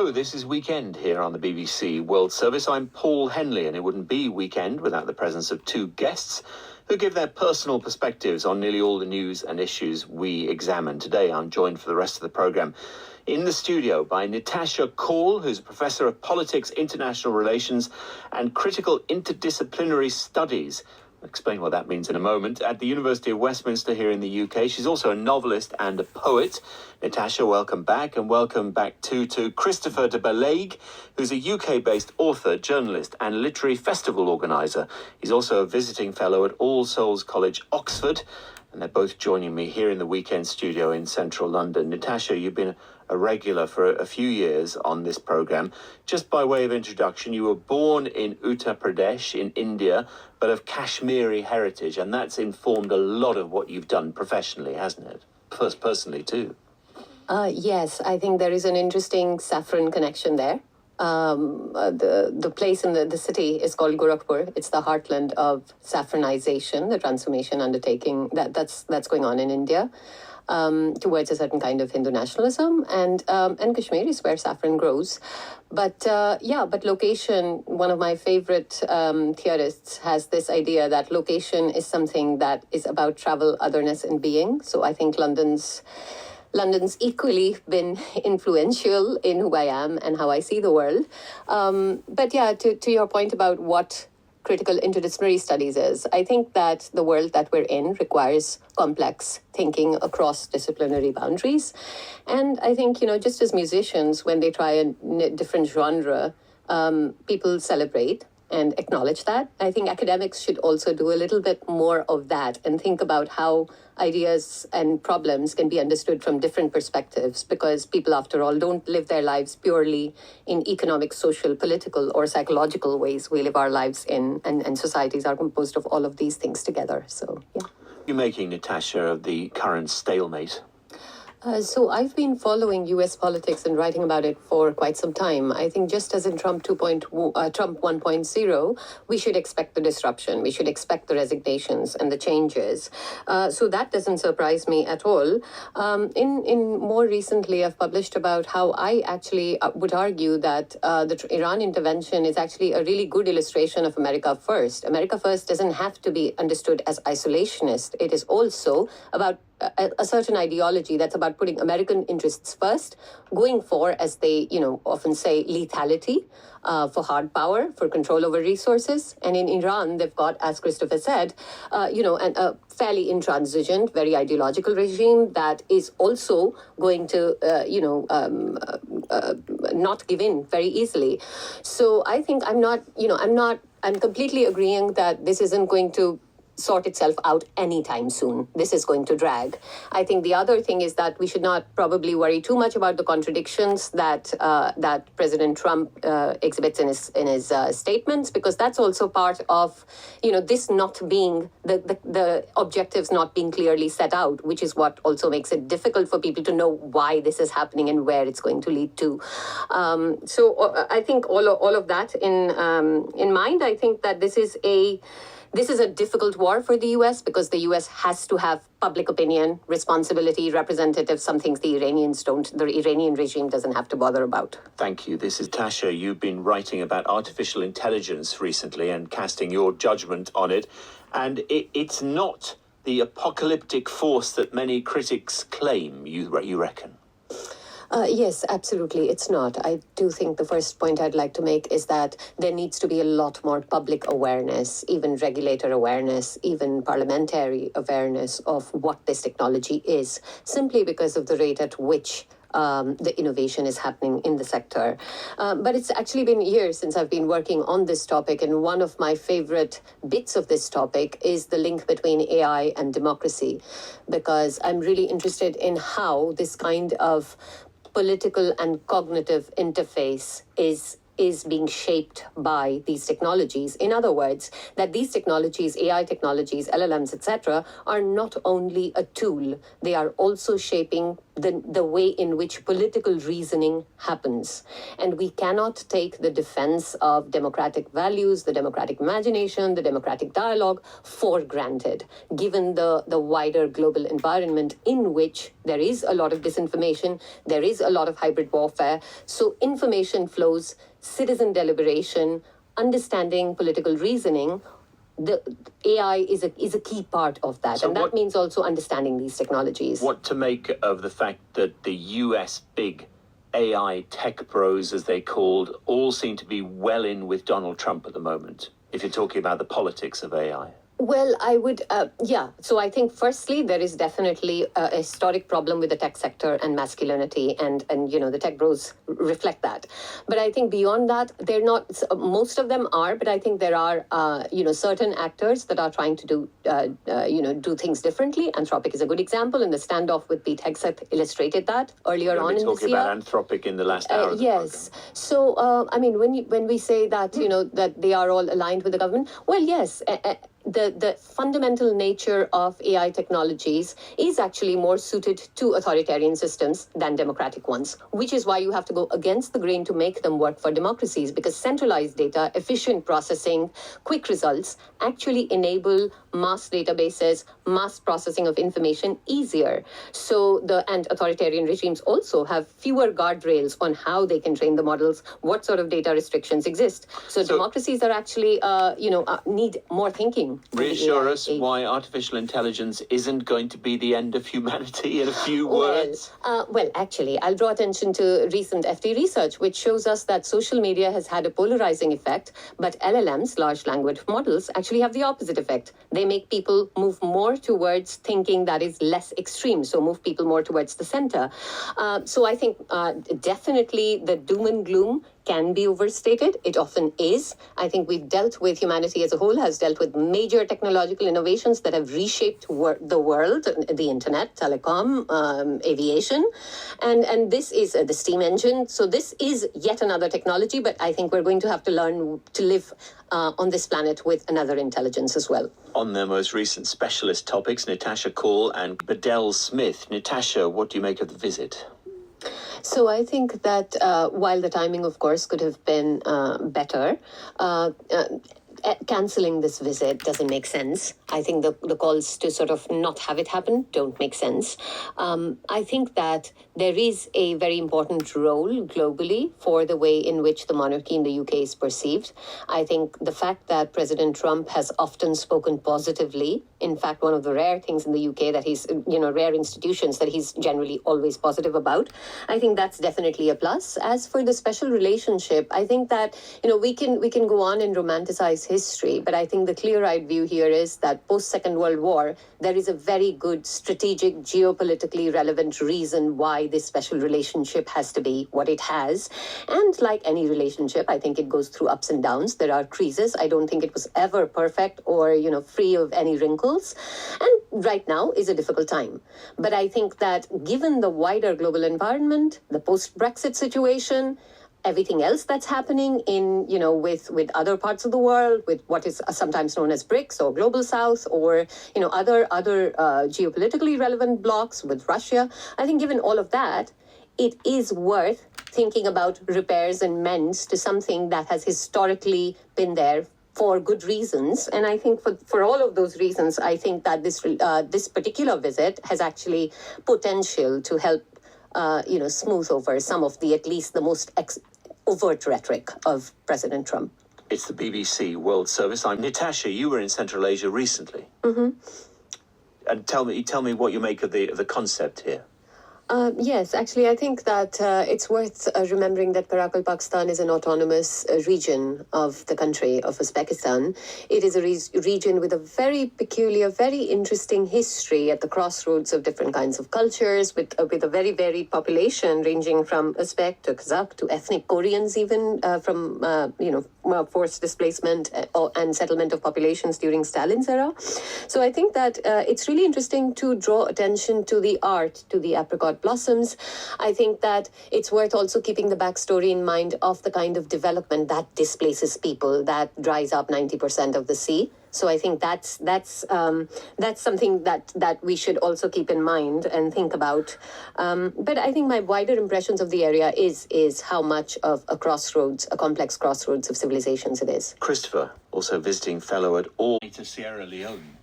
Hello, this is Weekend here on the BBC World Service. I'm Paul Henley, and it wouldn't be Weekend without the presence of two guests who give their personal perspectives on nearly all the news and issues we examine. Today, I'm joined for the rest of the programme in the studio by Nitasha Kaul, who's a professor of politics, international relations and critical interdisciplinary studies. I'll explain what that means in a moment. At the University of Westminster here in the UK. She's also a novelist and a poet. Nitasha, welcome back, and welcome back to Christopher de Balague, who's a UK-based author, journalist and literary festival organiser. He's also a visiting fellow at All Souls College, Oxford, and they're both joining me here in the Weekend studio in central London. Nitasha, you've been a regular for a few years on this programme. Just by way of introduction, you were born in Uttar Pradesh in India, but of Kashmiri heritage, and that's informed a lot of what you've done professionally, hasn't it? Personally too. Yes, I think there is an interesting saffron connection there. The place in the city is called Gorakhpur. It's the heartland of saffronization, the transformation undertaking that's going on in India. Towards a certain kind of Hindu nationalism, and Kashmir is where saffron grows. But location, one of my favorite theorists has this idea that location is something that is about travel, otherness, and being. So I think London's equally been influential in who I am and how I see the world. To your point about what critical interdisciplinary studies is, I think that the world that we're in requires complex thinking across disciplinary boundaries. And I think, just as musicians, when they try a different genre, people celebrate and acknowledge that. I think academics should also do a little bit more of that and think about how ideas and problems can be understood from different perspectives, because people, after all, don't live their lives purely in economic, social, political, or psychological ways. We live our lives in, and societies are composed of all of these things together. So, yeah. You're making, Nitasha, of the current stalemate. So I've been following U.S. politics and writing about it for quite some time. I think just as in Trump 1.0, we should expect the disruption. We should expect the resignations and the changes. So that doesn't surprise me at all. In more recently, I've published about how I actually would argue that the Iran intervention is actually a really good illustration of America First. America First doesn't have to be understood as isolationist. It is also about a certain ideology that's about putting American interests first, going for, as they often say, lethality, for hard power, for control over resources. And in Iran, they've got, as Christopher said, a fairly intransigent, very ideological regime that is also going to, not give in very easily. So I think I'm completely agreeing that this isn't going to sort itself out anytime soon. This is going to drag. I think the other thing is that we should not probably worry too much about the contradictions that President Trump exhibits in his statements, because that's also part of this not being the objectives not being clearly set out, which is what also makes it difficult for people to know why this is happening and where it's going to lead to. I think all of that in mind, I think that this is a difficult war for the U.S. because the U.S. has to have public opinion, responsibility, representative, some things the Iranians don't, the Iranian regime doesn't have to bother about. Thank you. This is Tasha. You've been writing about artificial intelligence recently and casting your judgment on it. And it's not the apocalyptic force that many critics claim, you reckon? Yes, absolutely. It's not. I do think the first point I'd like to make is that there needs to be a lot more public awareness, even regulator awareness, even parliamentary awareness of what this technology is, simply because of the rate at which the innovation is happening in the sector. But it's actually been years since I've been working on this topic, and one of my favorite bits of this topic is the link between AI and democracy, because I'm really interested in how this kind of political and cognitive interface is is being shaped by these technologies. In other words, that these technologies, AI technologies, LLMs, etc., are not only a tool, they are also shaping the way in which political reasoning happens. And we cannot take the defense of democratic values, the democratic imagination, the democratic dialogue for granted, given the wider global environment in which there is a lot of disinformation, there is a lot of hybrid warfare. So information flows, citizen deliberation, understanding political reasoning, the AI is a key part of that. So and that means also understanding these technologies. What to make of the fact that the US big AI tech bros, as they called, all seem to be well in with Donald Trump at the moment, if you're talking about the politics of AI? Well, I would, So I think firstly, there is definitely a historic problem with the tech sector and masculinity, and the tech bros reflect that. But I think beyond that, they're not, most of them are, but I think there are, certain actors that are trying to do things differently. Anthropic is a good example, and the standoff with Pete Hegseth illustrated that earlier on in this year. Talking about Anthropic in the last hour of the yes. program. So, when we say that, that they are all aligned with the government, well, yes, the fundamental nature of AI technologies is actually more suited to authoritarian systems than democratic ones, which is why you have to go against the grain to make them work for democracies, because centralized data, efficient processing, quick results actually enable mass databases, mass processing of information easier. And authoritarian regimes also have fewer guardrails on how they can train the models, what sort of data restrictions exist. So democracies are actually, need more thinking. Reassure us why artificial intelligence isn't going to be the end of humanity in a few words. Well, actually, I'll draw attention to recent FT research, which shows us that social media has had a polarizing effect, but LLMs, large language models, actually have the opposite effect. They make people move more towards thinking that is less extreme, so move people more towards the center. So I think definitely the doom and gloom can be overstated. It often is. I think humanity as a whole has dealt with major technological innovations that have reshaped the world, the internet, telecom, aviation. And this is the steam engine. So this is yet another technology, but I think we're going to have to learn to live on this planet with another intelligence as well. On their most recent specialist topics, Nitasha Kaul and Bedell Smith. Nitasha, what do you make of the visit? So I think that while the timing, of course, could have been better, cancelling this visit doesn't make sense. I think the calls to sort of not have it happen don't make sense. I think that there is a very important role globally for the way in which the monarchy in the UK is perceived. I think the fact that President Trump has often spoken positively, in fact, one of the rare things in the UK that he's, rare institutions that he's generally always positive about, I think that's definitely a plus. As for the special relationship, I think that, we can go on and romanticize history, but I think the clear-eyed view here is that post-Second World War, there is a very good strategic, geopolitically relevant reason why this special relationship has to be what it has. And like any relationship, I think it goes through ups and downs. There are creases. I don't think it was ever perfect or, free of any wrinkles. And right now is a difficult time. But I think that given the wider global environment, the post-Brexit situation, everything else that's happening in, with other parts of the world, with what is sometimes known as BRICS or Global South, or, other geopolitically relevant blocs with Russia. I think given all of that, it is worth thinking about repairs and mends to something that has historically been there for good reasons. And I think for all of those reasons, I think that this particular visit has actually potential to help, smooth over some of at least the most overt rhetoric of President Trump. It's the BBC World Service. I'm Nitasha. You were in Central Asia recently. Mm-hmm. And tell me what you make of the concept here. Yes, actually, I think that it's worth remembering that Karakalpakstan is an autonomous region of the country of Uzbekistan. It is a region with a very peculiar, very interesting history at the crossroads of different kinds of cultures, with a very varied population ranging from Uzbek to Kazakh to ethnic Koreans, even from forced displacement and settlement of populations during Stalin's era. So I think that it's really interesting to draw attention to the art, to the apricot what blossoms. I think that it's worth also keeping the backstory in mind of the kind of development that displaces people, that dries up 90% of the sea. So I think that's something that we should also keep in mind and think about. But I think my wider impressions of the area is how much of a crossroads, a complex crossroads of civilizations it is. Christopher, also visiting fellow at all to Sierra Leone.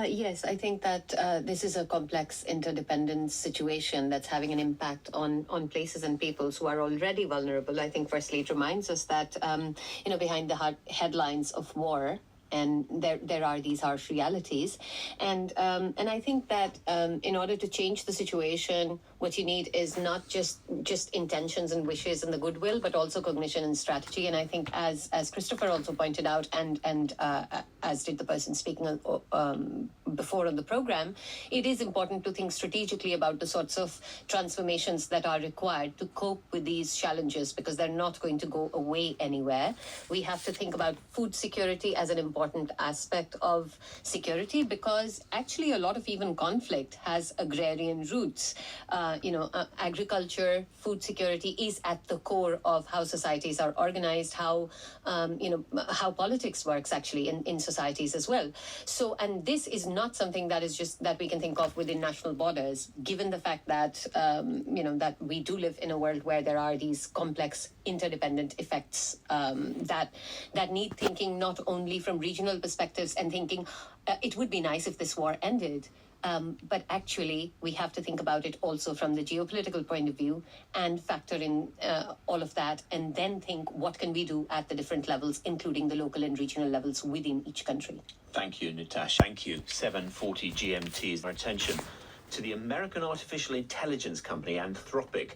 Yes, I think that this is a complex interdependent situation that's having an impact on places and peoples who are already vulnerable. I think firstly it reminds us that, behind the headlines of war, and there are these harsh realities, and I think that in order to change the situation, what you need is not just intentions and wishes and the goodwill, but also cognition and strategy. And I think, as Christopher also pointed out, and as did the person speaking before on the program, it is important to think strategically about the sorts of transformations that are required to cope with these challenges, because they're not going to go away anywhere. We have to think about food security as an important aspect of security, because actually a lot of even conflict has agrarian roots. Agriculture, food security is at the core of how societies are organized, how politics works actually in societies as well. So, and this is not something that is just that we can think of within national borders, given the fact that that we do live in a world where there are these complex interdependent effects that need thinking not only from regional perspectives and thinking it would be nice if this war ended. But actually, we have to think about it also from the geopolitical point of view and factor in all of that, and then think what can we do at the different levels, including the local and regional levels within each country. Thank you, Nitasha. Thank you. 7:40 GMT is our attention to the American artificial intelligence company Anthropic,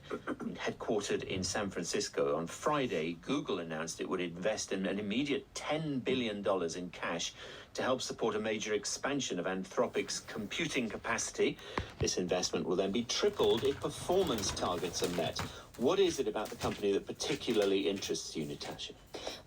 headquartered in San Francisco. On Friday, Google announced it would invest in an immediate $10 billion in cash to help support a major expansion of Anthropic's computing capacity. This investment will then be tripled if performance targets are met. What is it about the company that particularly interests you, Nitasha?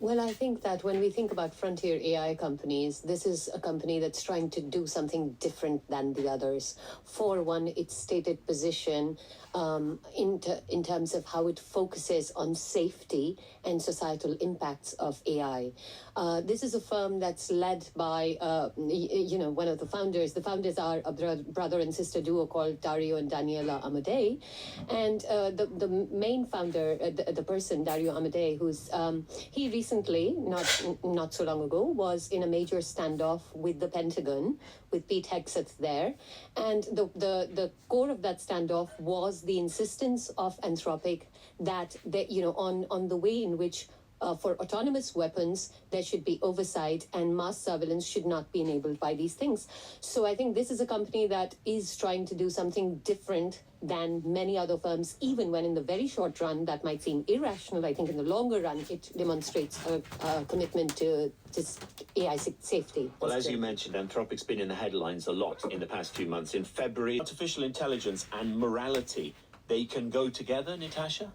Well, I think that when we think about frontier AI companies, this is a company that's trying to do something different than the others. For one, its stated position in terms of how it focuses on safety and societal impacts of AI. This is a firm that's led by, one of the founders. The founders are a brother and sister duo called Dario and Daniela Amadei. And the main founder, the person, Dario Amadei, he recently, not so long ago, was in a major standoff with the Pentagon, with Pete Hegseth there. And the core of that standoff was the insistence of Anthropic that on the way in which for autonomous weapons, there should be oversight and mass surveillance should not be enabled by these things. So I think this is a company that is trying to do something different than many other firms, even when in the very short run that might seem irrational. I think in the longer run, it demonstrates a commitment to AI safety. Well, as you mentioned, Anthropic's been in the headlines a lot in the past few months. In February, artificial intelligence and morality, they can go together, Nitasha?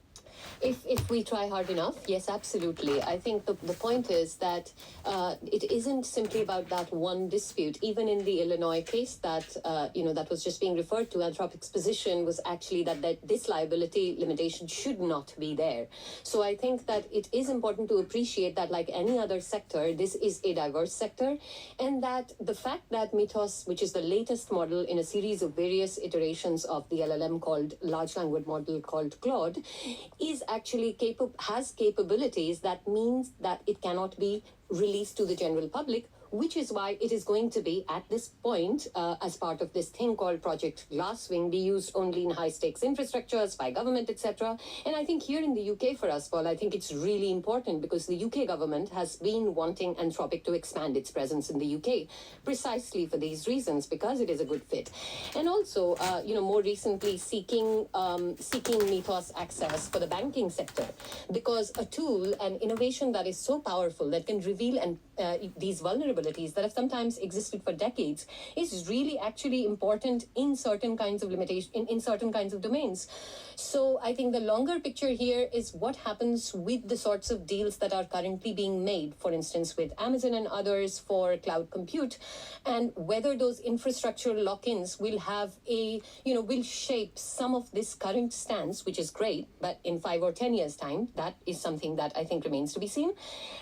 If we try hard enough, yes, absolutely. I think the point is that it isn't simply about that one dispute. Even in the Illinois case that was just being referred to, Anthropic's position was actually that this liability limitation should not be there. So I think that it is important to appreciate that, like any other sector, this is a diverse sector, and that the fact that Mythos, which is the latest model in a series of various iterations of the LLM called large language model called Claude, is actually has capabilities that means that it cannot be released to the general public, which is why it is going to be, at this point, as part of this thing called Project Glasswing, be used only in high-stakes infrastructures by government, etc. And I think here in the UK, for us, Paul, I think it's really important because the UK government has been wanting Anthropic to expand its presence in the UK, precisely for these reasons, because it is a good fit. And also, more recently, seeking Mythos access for the banking sector, because a tool, an innovation that is so powerful, that can reveal and these vulnerabilities that have sometimes existed for decades is really actually important in certain kinds of limitation, in certain kinds of domains. So I think the longer picture here is what happens with the sorts of deals that are currently being made, for instance, with Amazon and others for cloud compute, and whether those infrastructural lock-ins will have will shape some of this current stance, which is great, but in 5 or 10 years' time, that is something that I think remains to be seen.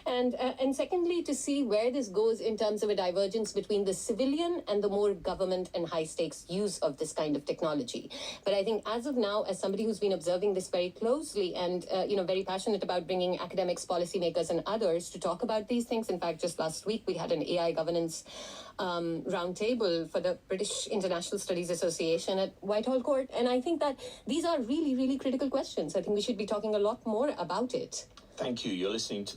And secondly, to see where this goes in terms of a divergence between the civilian and the more government and high-stakes use of this kind of technology. But I think as of now, as somebody who's been observing this very closely and very passionate about bringing academics, policymakers, and others to talk about these things. In fact, just last week we had an AI governance roundtable for the British International Studies Association at Whitehall Court, and I think that these are really, really critical questions. I think we should be talking a lot more about it. Thank you. You're listening to